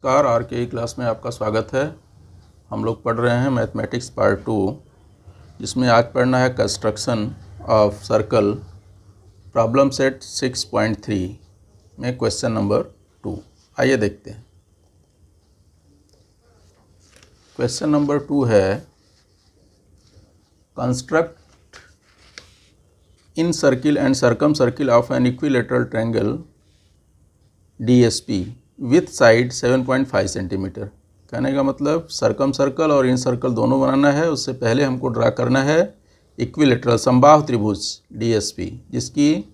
नमस्कार, आर के क्लास में आपका स्वागत है। हम लोग पढ़ रहे हैं मैथमेटिक्स पार्ट 2, जिसमें आज पढ़ना है construction of circle, problem set 6.3 में क्वेश्चन नंबर 2। आइए देखते हैं। क्वेश्चन नंबर 2 है, construct in circle and circum circle of an equilateral triangle DSP with side 7.5 centimetre. कहने का मतलब सर्कम सर्कल और इन सर्कल दोनों बनाना है। उससे पहले हमको ड्रा करना है इक्विलेटरल समबाहु त्रिभुज DSP, जिसकी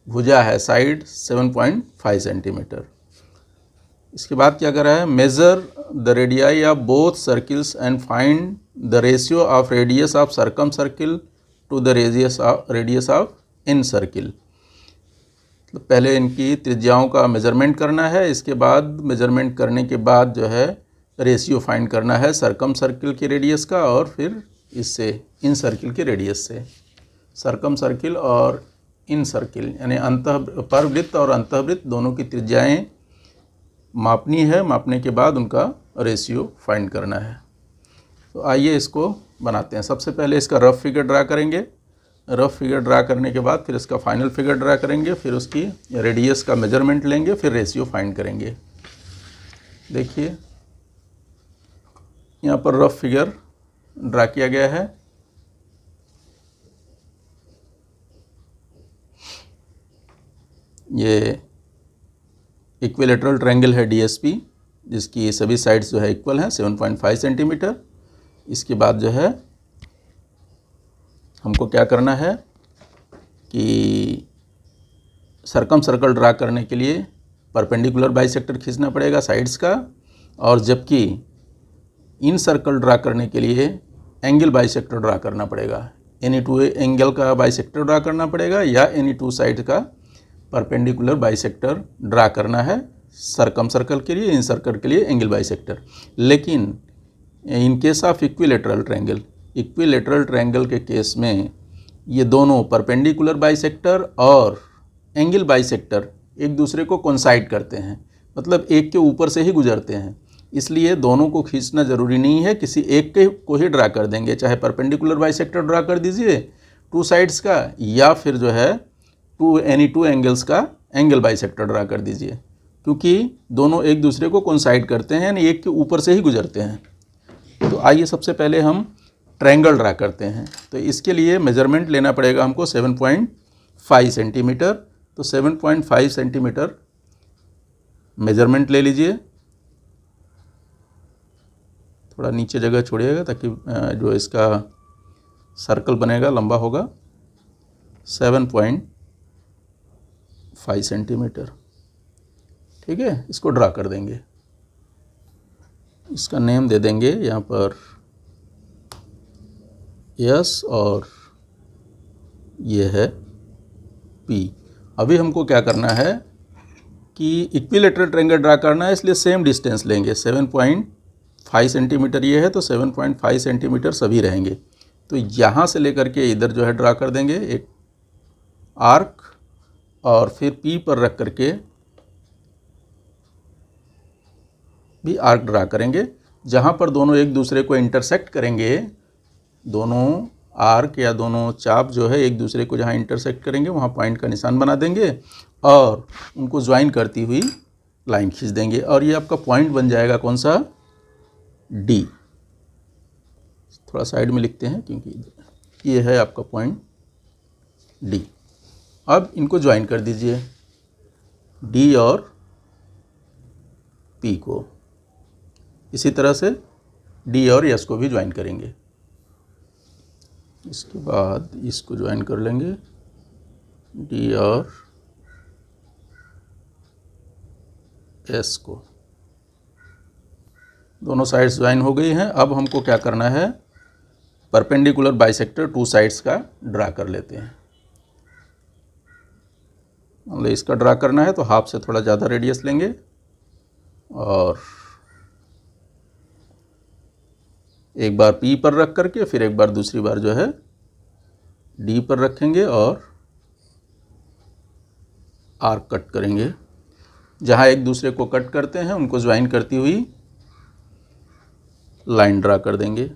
भुजा है साइड 7.5 सेंटीमीटर। इसके बाद क्या कर रहा है, measure the radii of both circles and find the ratio of radius of circumcircle to the radius of incircle. तो पहले इनकी त्रिज्याओं का मेजरमेंट करना है। इसके बाद मेजरमेंट करने के बाद जो है रेशियो फाइंड करना है सर्कम सर्किल के रेडियस का, और फिर इससे इन सर्किल के रेडियस से। सर्कम सर्किल और इन सर्किल यानी परवृत्त और अंतःवृत्त दोनों की त्रिज्याएं मापनी है। मापने के बाद उनका रेशियो फाइंड करना है। तो आइए इसको बनाते हैं। सबसे पहले इसका रफ फिगर ड्रा करेंगे। रफ फिगर ड्रा करने के बाद फिर इसका फाइनल फिगर ड्रा करेंगे, फिर उसकी रेडियस का मेजरमेंट लेंगे, फिर रेशियो फाइंड करेंगे। देखिए यहाँ पर रफ फिगर ड्रा किया गया है। ये इक्विलेटरल ट्रायंगल है DSP, जिसकी सभी साइड्स जो है इक्वल हैं 7.5 सेंटीमीटर। इसके बाद जो है हमको क्या करना है कि सर्कम सर्कल ड्रा करने के लिए परपेंडिकुलर बाइसेक्टर खींचना पड़ेगा साइड्स का, और जबकि इन सर्कल ड्रा करने के लिए एंगल बाइसेक्टर ड्रा करना पड़ेगा। एनी टू एंगल का बाइसेक्टर ड्रा करना पड़ेगा या एनी टू साइड का परपेंडिकुलर बाइसेक्टर ड्रा करना है सर्कम सर्कल के लिए, इन सर्कल के लिए एंगल बाइसेक्टर। लेकिन in case of equilateral triangle के केस में ये दोनों परपेंडिकुलर बाइसेक्टर और एंगल बाइसेक्टर एक दूसरे को कोइंसाइड करते हैं, मतलब एक के ऊपर से ही गुजरते हैं। इसलिए दोनों को खींचना ज़रूरी नहीं है, किसी एक के को ही ड्रा कर देंगे। चाहे परपेंडिकुलर बाइसेक्टर ड्रा कर दीजिए टू साइड्स का, या फिर जो है एनी टू एंगल्स का एंगल बाइसेक्टर ड्रा कर दीजिए, क्योंकि दोनों एक दूसरे को कोइंसाइड करते हैं, यानी एक के ऊपर से ही गुजरते हैं। तो आइए सबसे पहले हम ट्रायंगल ड्रा करते हैं। तो इसके लिए मेजरमेंट लेना पड़ेगा हमको 7.5 सेंटीमीटर। तो 7.5 सेंटीमीटर मेजरमेंट ले लीजिए। थोड़ा नीचे जगह छोड़िएगा ताकि जो इसका सर्कल बनेगा लंबा होगा 7.5 सेंटीमीटर। ठीक है, इसको ड्रा कर देंगे। इसका नेम दे देंगे यहाँ पर S और ये है P। अभी हमको क्या करना है कि इक्विलेटरल ट्रायंगल ड्रा करना है, इसलिए सेम डिस्टेंस लेंगे। 7.5 सेंटीमीटर ये है, तो 7.5 सेंटीमीटर सभी रहेंगे। तो यहाँ से लेकर के इधर जो है ड्रा कर देंगे एक आर्क, और फिर P पर रख करके भी आर्क ड्रा करेंगे। जहाँ पर दोनों एक दूसरे को इंटरसेक्ट करेंगे, दोनों आर्क या दोनों चाप जो है एक दूसरे को जहाँ इंटरसेक्ट करेंगे वहाँ पॉइंट का निशान बना देंगे और उनको ज्वाइन करती हुई लाइन खींच देंगे, और ये आपका पॉइंट बन जाएगा कौन सा, D। थोड़ा साइड में लिखते हैं क्योंकि ये है आपका पॉइंट D। अब इनको ज्वाइन कर दीजिए, D और P को। इसी तरह से D और S को भी ज्वाइन करेंगे। इसके बाद इसको ज्वाइन कर लेंगे, D और S को। दोनों साइड्स ज्वाइन हो गई हैं। अब हमको क्या करना है, परपेंडिकुलर बाइसेक्टर टू साइड्स का ड्रा कर लेते हैं। मतलब इसका ड्रा करना है तो हाफ से थोड़ा ज़्यादा रेडियस लेंगे, और एक बार P पर रख करके फिर एक बार दूसरी बार जो है D पर रखेंगे और आर्क कट करेंगे। जहाँ एक दूसरे को कट करते हैं उनको ज्वाइन करती हुई लाइन ड्रा कर देंगे।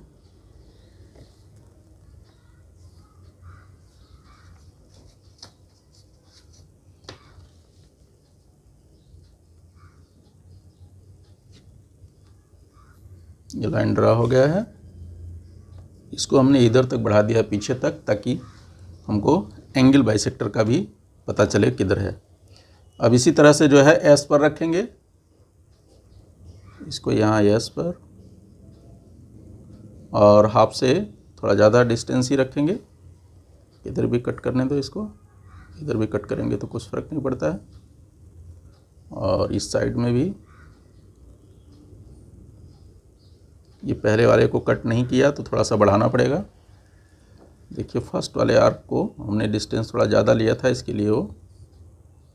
ये लाइन ड्रा हो गया है। इसको हमने इधर तक बढ़ा दिया पीछे तक, ताकि हमको एंगल बाइसेक्टर का भी पता चले किधर है। अब इसी तरह से जो है एस पर रखेंगे, इसको यहाँ एस पर, और हाफ से थोड़ा ज़्यादा डिस्टेंस ही रखेंगे। इधर भी कट करने दो, इसको इधर भी कट करेंगे तो कुछ फ़र्क नहीं पड़ता है। और इस साइड में भी, ये पहले वाले को कट नहीं किया तो थोड़ा सा बढ़ाना पड़ेगा। देखिए फर्स्ट वाले आर्क को हमने डिस्टेंस थोड़ा ज़्यादा लिया था, इसके लिए वो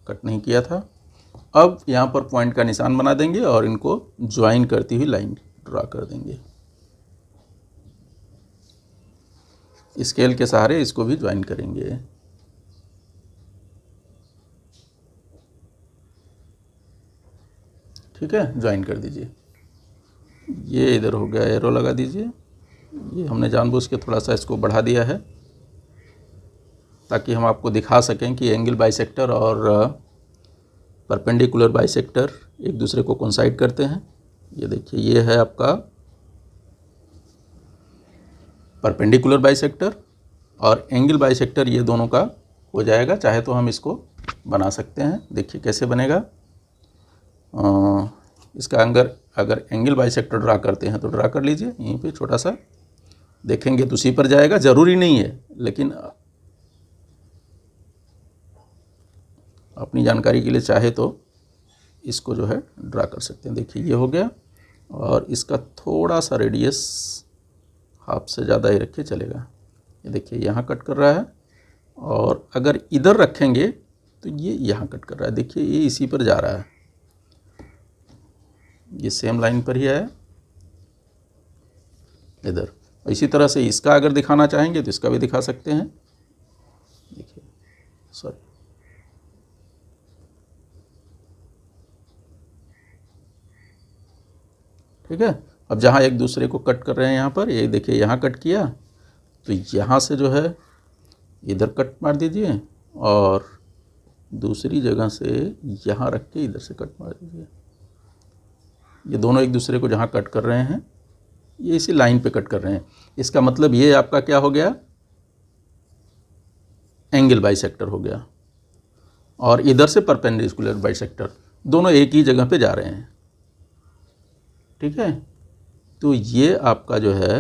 कट नहीं किया था। अब यहाँ पर पॉइंट का निशान बना देंगे और इनको ज्वाइन करती हुई लाइन ड्रा कर देंगे। स्केल के सहारे इसको भी ज्वाइन करेंगे। ठीक है, ज्वाइन कर दीजिए। ये इधर हो गया, एरो लगा दीजिए। ये हमने जानबूझ के थोड़ा सा इसको बढ़ा दिया है ताकि हम आपको दिखा सकें कि एंगल बाइसेक्टर और परपेंडिकुलर बाइसेक्टर एक दूसरे को कोइंसाइड करते हैं। ये देखिए, ये है आपका परपेंडिकुलर बाइसेक्टर, और एंगल बाइसेक्टर ये दोनों का हो जाएगा। चाहे तो हम इसको बना सकते हैं। देखिए कैसे बनेगा। इसका अगर एंगल बाइसेक्टर ड्रा करते हैं तो ड्रा कर लीजिए। यहीं पे छोटा सा देखेंगे तो उसी पर जाएगा, ज़रूरी नहीं है, लेकिन अपनी जानकारी के लिए चाहे तो इसको जो है ड्रा कर सकते हैं। देखिए ये हो गया, और इसका थोड़ा सा रेडियस हाफ से ज़्यादा ही रखिए, चलेगा। ये देखिए यहाँ कट कर रहा है, और अगर इधर रखेंगे तो ये यहाँ कट कर रहा है। देखिए ये इसी पर जा रहा है, ये सेम लाइन पर ही है इधर। इसी तरह से इसका अगर दिखाना चाहेंगे तो इसका भी दिखा सकते हैं। देखिए सॉरी, ठीक है। अब जहाँ एक दूसरे को कट कर रहे हैं यहाँ पर, ये देखिए यहाँ कट किया, तो यहाँ से जो है इधर कट मार दीजिए, और दूसरी जगह से यहाँ रख के इधर से कट मार दीजिए। ये दोनों एक दूसरे को जहाँ कट कर रहे हैं, ये इसी लाइन पे कट कर रहे हैं। इसका मतलब ये आपका क्या हो गया, एंगल बाइसेक्टर हो गया। और इधर से परपेंडिकुलर बाइसेक्टर, दोनों एक ही जगह पे जा रहे हैं। ठीक है, तो ये आपका जो है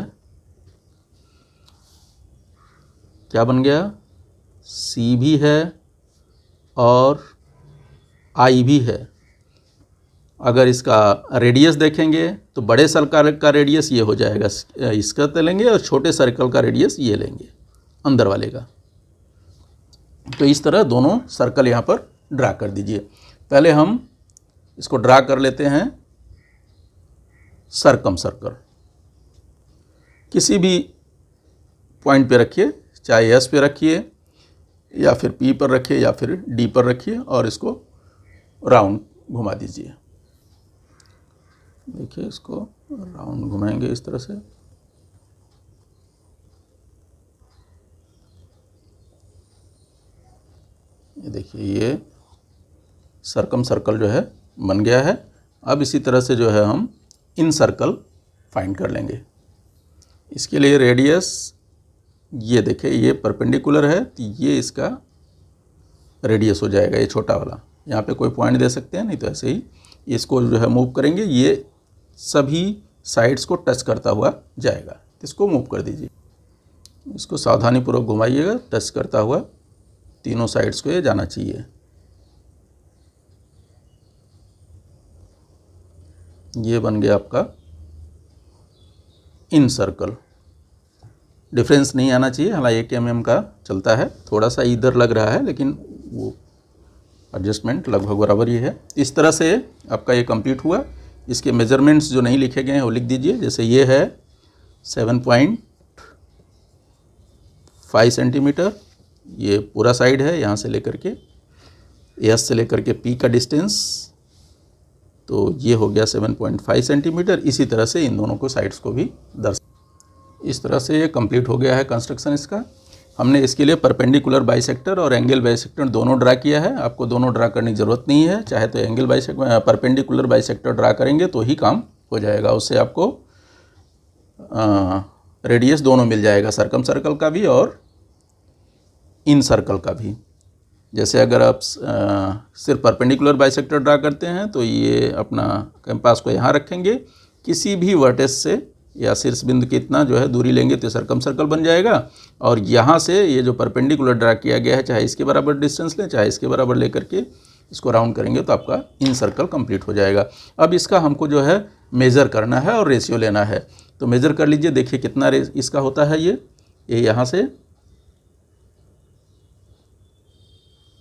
क्या बन गया, सी भी है और आई भी है। अगर इसका रेडियस देखेंगे तो बड़े सर्कल का रेडियस ये हो जाएगा, इसका तो लेंगे, और छोटे सर्कल का रेडियस ये लेंगे, अंदर वाले का। तो इस तरह दोनों सर्कल यहाँ पर ड्रा कर दीजिए। पहले हम इसको ड्रा कर लेते हैं सरकम सर्कल। किसी भी पॉइंट पे रखिए, चाहे एस पे रखिए, या फिर पी पर रखिए, या फिर डी पर रखिए, और इसको राउंड घुमा दीजिए। देखिए इसको राउंड घुमाएंगे इस तरह से। ये देखिए, ये सरकम सर्कल जो है बन गया है। अब इसी तरह से जो है हम इन सर्कल फाइंड कर लेंगे। इसके लिए रेडियस, ये देखिए ये परपेंडिकुलर है, तो ये इसका रेडियस हो जाएगा, ये छोटा वाला। यहाँ पे कोई पॉइंट दे सकते हैं, नहीं तो ऐसे ही इसको जो है मूव करेंगे, ये सभी साइड्स को टच करता हुआ जाएगा। इसको मूव कर दीजिए, इसको सावधानीपूर्वक घुमाइएगा, टच करता हुआ तीनों साइड्स को ये जाना चाहिए। ये बन गया आपका इन सर्कल। डिफरेंस नहीं आना चाहिए, हालांकि 1 mm का चलता है, थोड़ा सा इधर लग रहा है, लेकिन वो एडजस्टमेंट लगभग बराबर ही है। इस तरह से आपका ये कंप्लीट हुआ। इसके मेजरमेंट्स जो नहीं लिखे गए हैं वो लिख दीजिए। जैसे ये है 7.5 सेंटीमीटर, ये पूरा साइड है, यहाँ से लेकर के एस से लेकर के पी का डिस्टेंस तो ये हो गया 7.5 सेंटीमीटर। इसी तरह से इन दोनों को साइड्स को भी इस तरह से ये कंप्लीट हो गया है कंस्ट्रक्शन इसका। हमने इसके लिए परपेंडिकुलर बाइसेक्टर और एंगल बाइसेक्टर दोनों ड्रा किया है। आपको दोनों ड्रा करने की ज़रूरत नहीं है, चाहे तो angle bisector perpendicular bisector draw करेंगे तो ही काम हो जाएगा। उससे आपको रेडियस दोनों मिल जाएगा, सर्कम सर्कल का भी और इन सर्कल का भी। जैसे अगर आप सिर्फ परपेंडिकुलर बाइसेक्टर ड्रा करते हैं तो ये अपना कंपास को यहाँ रखेंगे, किसी भी वर्टेक्स से या शीर्ष बिंदु की इतना जो है दूरी लेंगे तो सर्कम सर्कल बन जाएगा। और यहाँ से ये जो परपेंडिकुलर ड्रा किया गया है, चाहे इसके बराबर डिस्टेंस लें चाहे इसके बराबर लेकर के इसको राउंड करेंगे तो आपका इन सर्कल कंप्लीट हो जाएगा। अब इसका हमको जो है मेज़र करना है और रेशियो लेना है। तो मेज़र कर लीजिए, देखिए कितना इसका होता है। ये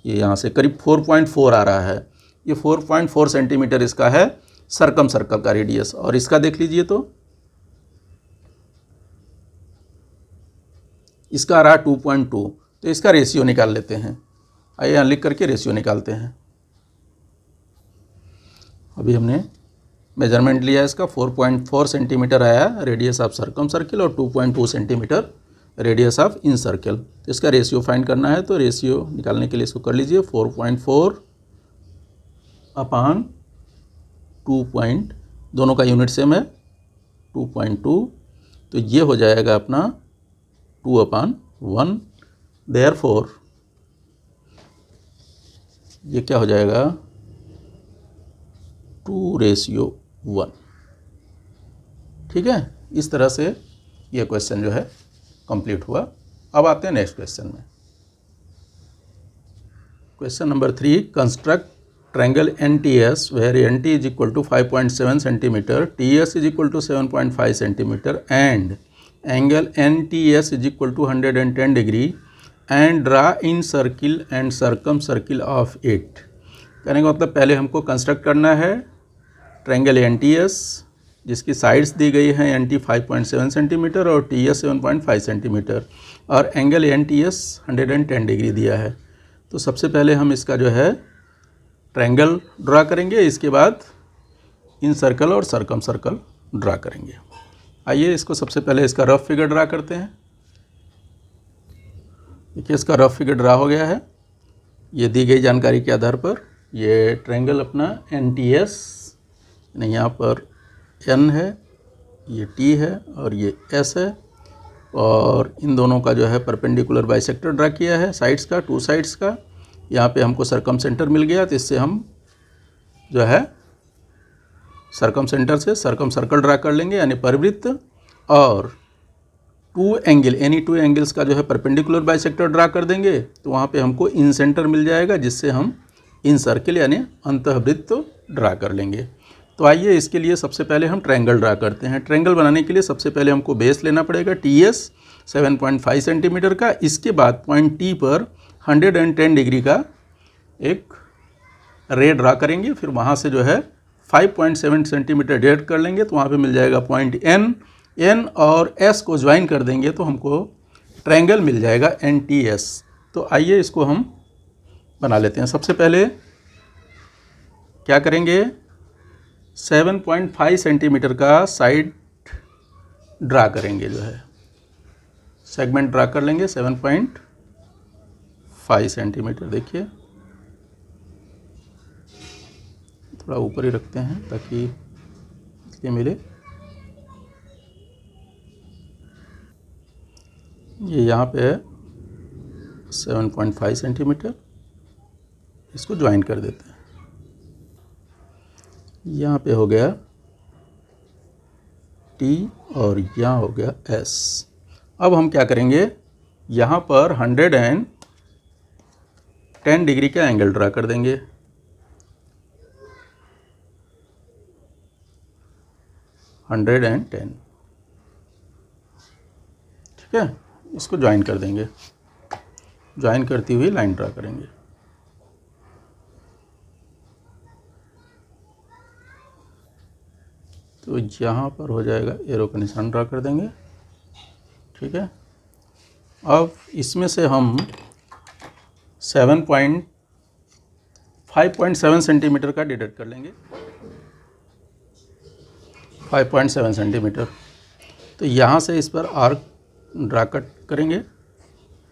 यहाँ से करीब 4.4 आ रहा है। ये 4.4 सेंटीमीटर इसका है सर्कम सर्कल का रेडियस। और इसका देख लीजिए तो इसका आ रहा है 2.2। तो इसका रेशियो निकाल लेते हैं। आइए यहाँ लिख करके रेशियो निकालते हैं। अभी हमने मेजरमेंट लिया इसका, 4.4 सेंटीमीटर आया रेडियस ऑफ सर्कम सर्किल और 2.2 centimetre radius of in circle. तो इसका रेशियो फाइंड करना है। तो रेशियो निकालने के लिए इसको कर लीजिए 4.4 अपॉन 2. दोनों का यूनिट सेम है 2.2। तो ये हो जाएगा अपना 2/1। देयरफॉर ये क्या हो जाएगा 2:1। ठीक है, इस तरह से ये क्वेश्चन जो है कंप्लीट हुआ। अब आते हैं नेक्स्ट क्वेश्चन में। Question number 3, construct triangle NTS where NT is equal to 5.7 centimeter, TS is equal to 7.5 centimeter and angle NTS is equal to 110 degree and draw in circle and circumcircle of it। कहने का मतलब पहले हमको construct करना है triangle NTS जिसकी sides दी गई हैं NT 5.7 सेंटीमीटर और TS 7.5 सेंटीमीटर और एंगल NTS 110 डिग्री दिया है। तो सबसे पहले हम इसका जो है ट्रायंगल ड्रा करेंगे, इसके बाद इन सर्कल और सर्कम सर्कल ड्रा करेंगे। आइए इसको सबसे पहले इसका रफ फिगर ड्रा करते हैं। देखिए इसका रफ फिगर ड्रा हो गया है। ये दी गई जानकारी के आधार पर ये ट्रायंगल अपना NTS, यहाँ पर N है, ये T है और ये S है और इन दोनों का जो है परपेंडिकुलर बाइसेक्टर ड्रा किया है साइड्स का, 2 साइड्स का। यहाँ पे हमको सर्कम सेंटर मिल गया तो इससे हम जो है सर्कम सेंटर से सर्कम सर्कल ड्रा कर लेंगे यानी परिवृत्त। और 2 एंगल एनी 2 एंगल्स का जो है परपेंडिकुलर बाइसेक्टर ड्रा कर देंगे तो वहाँ पे हमको इन सेंटर मिल जाएगा जिससे हम इन सर्किल यानी अंतःवृत्त ड्रा कर लेंगे। तो आइए इसके लिए सबसे पहले हम ट्रायंगल ड्रा करते हैं। ट्रायंगल बनाने के लिए सबसे पहले हमको बेस लेना पड़ेगा TS 7.5 सेंटीमीटर का। इसके बाद पॉइंट T पर 110 डिग्री का एक रे ड्रा करेंगे। फिर वहाँ से जो है 5.7 सेंटीमीटर डिवाइड कर लेंगे तो वहाँ पे मिल जाएगा पॉइंट N और S को ज्वाइन कर देंगे तो हमको ट्रायंगल मिल जाएगा NTS। तो आइए इसको हम बना लेते हैं। सबसे पहले क्या करेंगे 7.5 सेंटीमीटर का साइड ड्रा करेंगे, जो है सेगमेंट ड्रा कर लेंगे 7.5 सेंटीमीटर। देखिए थोड़ा ऊपर ही रखते हैं ताकि इसलिए मिले। ये यहाँ पे है 7.5 सेंटीमीटर, इसको ज्वाइन कर देते हैं। यहाँ पे हो गया T और यहाँ हो गया S। अब हम क्या करेंगे यहाँ पर 110 डिग्री का एंगल ड्रा कर देंगे। 110, ठीक है, इसको ज्वाइन कर देंगे। ज्वाइन करती हुई लाइन ड्रा करेंगे। तो यहाँ पर हो जाएगा, एरो का निशान ड्रा कर देंगे, ठीक है। अब इसमें से हम 5.7 सेंटीमीटर का डिडक्ट कर लेंगे। 5.7 सेंटीमीटर। तो यहाँ से इस पर आर्क ड्रा कट करेंगे।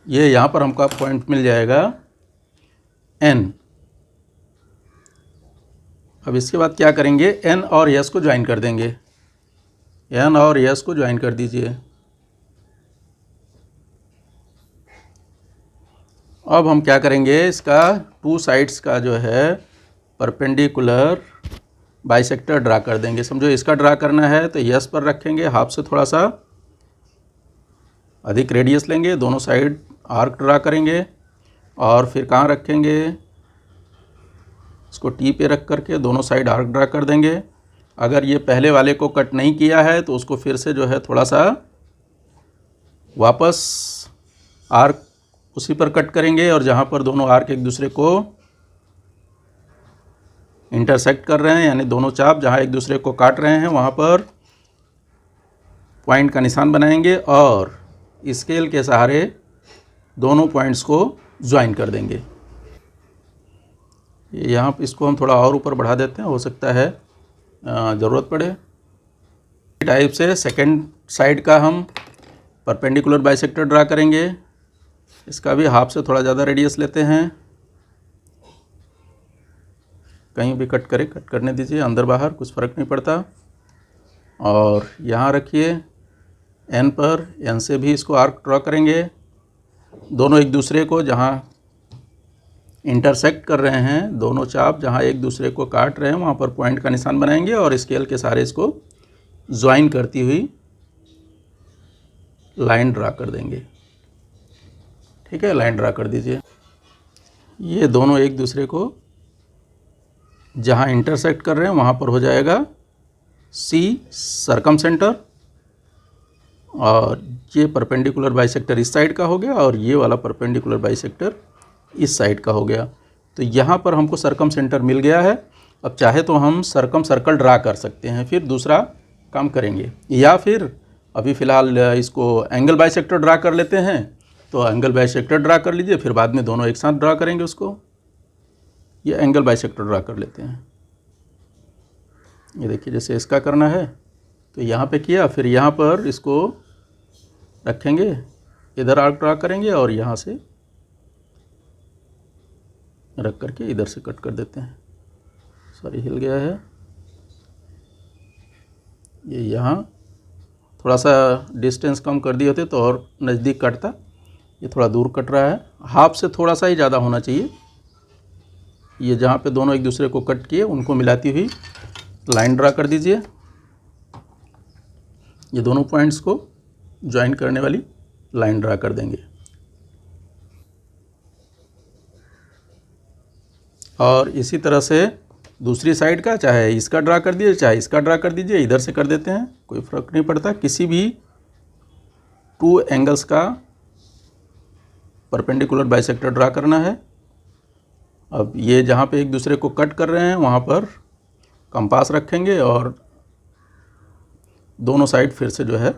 ये यहाँ पर हमको पॉइंट मिल जाएगा N। अब इसके बाद क्या करेंगे, N और S को ज्वाइन कर देंगे। N और S को ज्वाइन कर दीजिए। अब हम क्या करेंगे, इसका 2 साइड्स का जो है परपेंडिकुलर बाइसेक्टर ड्रा कर देंगे। समझो इसका ड्रा करना है तो S पर रखेंगे, हाफ से थोड़ा सा अधिक रेडियस लेंगे, दोनों साइड आर्क ड्रा करेंगे और फिर कहाँ रखेंगे, इसको T पे रख करके दोनों साइड आर्क ड्रा कर देंगे। अगर ये पहले वाले को कट नहीं किया है तो उसको फिर से जो है थोड़ा सा वापस आर्क उसी पर कट करेंगे और जहाँ पर दोनों आर्क एक दूसरे को इंटरसेक्ट कर रहे हैं, यानी दोनों चाप जहाँ एक दूसरे को काट रहे हैं वहाँ पर पॉइंट का निशान बनाएंगे और स्केल के सहारे दोनों पॉइंट्स को ज्वाइन कर देंगे। यहाँ इसको हम थोड़ा और ऊपर बढ़ा देते हैं, हो सकता है ज़रूरत पड़े। टाइप से सेकंड साइड का हम परपेंडिकुलर बाइसेक्टर ड्रा करेंगे। इसका भी हाफ से थोड़ा ज़्यादा रेडियस लेते हैं, कहीं भी कट करने दीजिए, अंदर बाहर कुछ फ़र्क नहीं पड़ता। और यहाँ रखिए N पर, N से भी इसको आर्क ड्रा करेंगे। दोनों एक दूसरे को जहाँ इंटरसेक्ट कर रहे हैं, दोनों चाप जहाँ एक दूसरे को काट रहे हैं वहाँ पर पॉइंट का निशान बनाएंगे और स्केल के सहारे इसको ज्वाइन करती हुई लाइन ड्रा कर देंगे। ठीक है, लाइन ड्रा कर दीजिए। ये दोनों एक दूसरे को जहाँ इंटरसेक्ट कर रहे हैं वहाँ पर हो जाएगा C सर्कम सेंटर, और ये परपेंडिकुलर बाइसेक्टर इस साइड का हो गया और ये वाला परपेंडिकुलर बाइसेक्टर इस साइड का हो गया। तो यहाँ पर हमको सर्कम सेंटर मिल गया है। अब चाहे तो हम सर्कम सर्कल ड्रा कर सकते हैं, फिर दूसरा काम करेंगे, या फिर अभी फ़िलहाल इसको एंगल बाइसेक्टर ड्रा कर लेते हैं। तो एंगल बाइसेक्टर ड्रा कर लीजिए, फिर बाद में दोनों एक साथ ड्रा करेंगे उसको। ये एंगल बाइसेक्टर ड्रा कर लेते हैं। ये देखिए, जैसे इसका करना है तो यहाँ पे किया, फिर यहाँ पर इसको रखेंगे, इधर आर्क ड्रा करेंगे और यहाँ से रख करके इधर से कट कर देते हैं। सॉरी, हिल गया है ये। यहाँ थोड़ा सा डिस्टेंस कम कर दिए होते तो और नज़दीक कटता, ये थोड़ा दूर कट रहा है। हाफ से थोड़ा सा ही ज़्यादा होना चाहिए। ये जहाँ पे दोनों एक दूसरे को कट किए उनको मिलाती हुई लाइन ड्रा कर दीजिए। ये दोनों पॉइंट्स को ज्वाइन करने वाली लाइन ड्रा कर देंगे। और इसी तरह से दूसरी साइड का, चाहे इसका ड्रा कर दीजिए चाहे इसका ड्रा कर दीजिए, इधर से कर देते हैं, कोई फ़र्क नहीं पड़ता। किसी भी 2 एंगल्स का परपेंडिकुलर बाइसेक्टर ड्रा करना है। अब ये जहाँ पे एक दूसरे को कट कर रहे हैं वहाँ पर कंपास रखेंगे और दोनों साइड फिर से जो है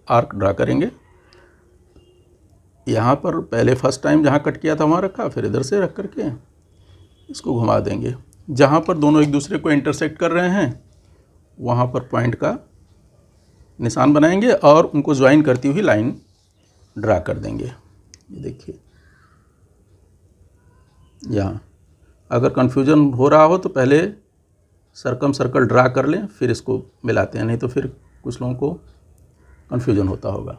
आर्क ड्रा करेंगे। यहाँ पर पहले फर्स्ट टाइम जहाँ कट किया था वहाँ रखा, फिर इधर से रख करके इसको घुमा देंगे। जहाँ पर दोनों एक दूसरे को इंटरसेक्ट कर रहे हैं वहाँ पर पॉइंट का निशान बनाएंगे और उनको ज्वाइन करती हुई लाइन ड्रा कर देंगे। ये देखिए, यहाँ अगर कन्फ्यूजन हो रहा हो तो पहले सर्कम सर्कल ड्रा कर लें, फिर इसको मिलाते हैं, नहीं तो फिर कुछ लोगों को कन्फ्यूजन होता होगा।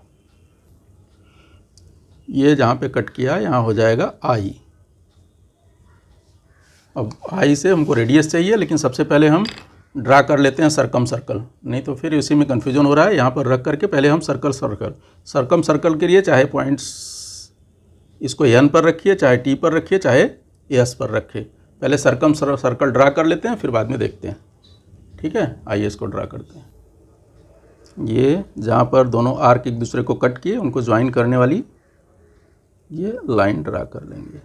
ये जहाँ पे कट किया यहाँ हो जाएगा I। अब I से हमको रेडियस चाहिए, लेकिन सबसे पहले हम ड्रा कर लेते हैं सर्कम सर्कल, नहीं तो फिर इसी में कन्फ्यूजन हो रहा है। यहाँ पर रख करके पहले हम सर्कम सर्कल के लिए चाहे पॉइंट्स इसको N पर रखिए, चाहे T पर रखिए, चाहे S पर रखें। पहले सर्कम सर्कल ड्रा कर लेते हैं, फिर बाद में देखते हैं। ठीक है, आइए इसको ड्रा करते हैं। ये जहाँ पर दोनों आर्क एक दूसरे को कट किए उनको ज्वाइन करने वाली ये लाइन ड्रा कर लेंगे।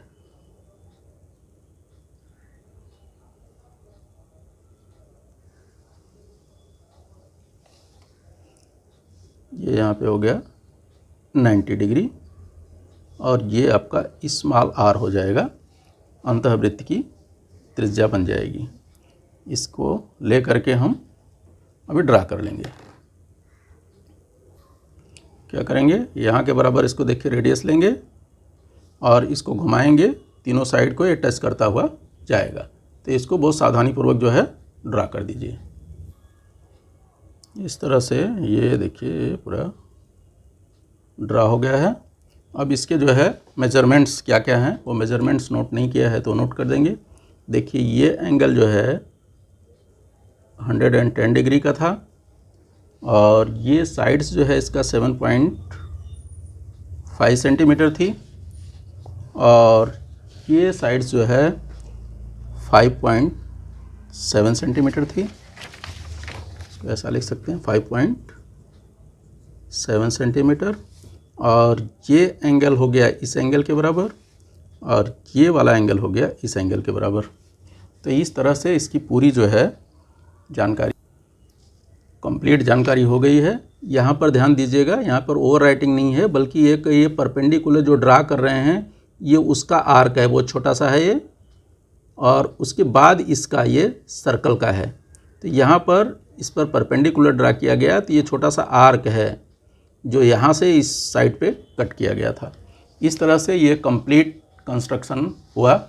ये यहाँ पे हो गया 90 डिग्री और ये आपका स्मॉल r हो जाएगा, अंतःवृत्त की त्रिज्या बन जाएगी। इसको ले करके हम अभी ड्रा कर लेंगे। क्या करेंगे, यहाँ के बराबर इसको देखिए रेडियस लेंगे और इसको घुमाएंगे, तीनों साइड को ये टच करता हुआ जाएगा। तो इसको बहुत सावधानीपूर्वक जो है ड्रा कर दीजिए। इस तरह से ये देखिए पूरा ड्रा हो गया है। अब इसके जो है मेजरमेंट्स क्या क्या हैं, वो मेजरमेंट्स नोट नहीं किया है तो नोट कर देंगे। देखिए ये एंगल जो है 110 डिग्री का था और ये साइड्स जो है इसका 7.5 सेंटीमीटर थी और ये साइड्स जो है 5.7 सेंटीमीटर थी। इसको ऐसा लिख सकते हैं 5.7 सेंटीमीटर। और ये एंगल हो गया इस एंगल के बराबर और ये वाला एंगल हो गया इस एंगल के बराबर। तो इस तरह से इसकी पूरी जो है जानकारी, कंप्लीट जानकारी हो गई है। यहाँ पर ध्यान दीजिएगा, यहाँ पर ओवर राइटिंग नहीं है, बल्कि ये परपेंडिकुलर जो ड्रा कर रहे हैं ये उसका आर्क है, वो छोटा सा है ये, और उसके बाद इसका ये सर्कल का है। तो यहाँ पर इस पर परपेंडिकुलर ड्रा किया गया, तो ये छोटा सा आर्क है जो यहाँ से इस साइड पे कट किया गया था। इस तरह से ये कंप्लीट कंस्ट्रक्शन हुआ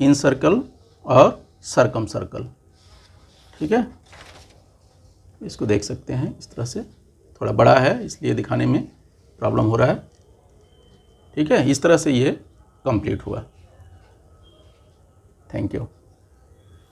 इन सर्कल और सर्कम सर्कल। ठीक है, इसको देख सकते हैं इस तरह से, थोड़ा बड़ा है इसलिए दिखाने में प्रॉब्लम हो रहा है। ठीक है, इस तरह से ये कंप्लीट हुआ। Thank you.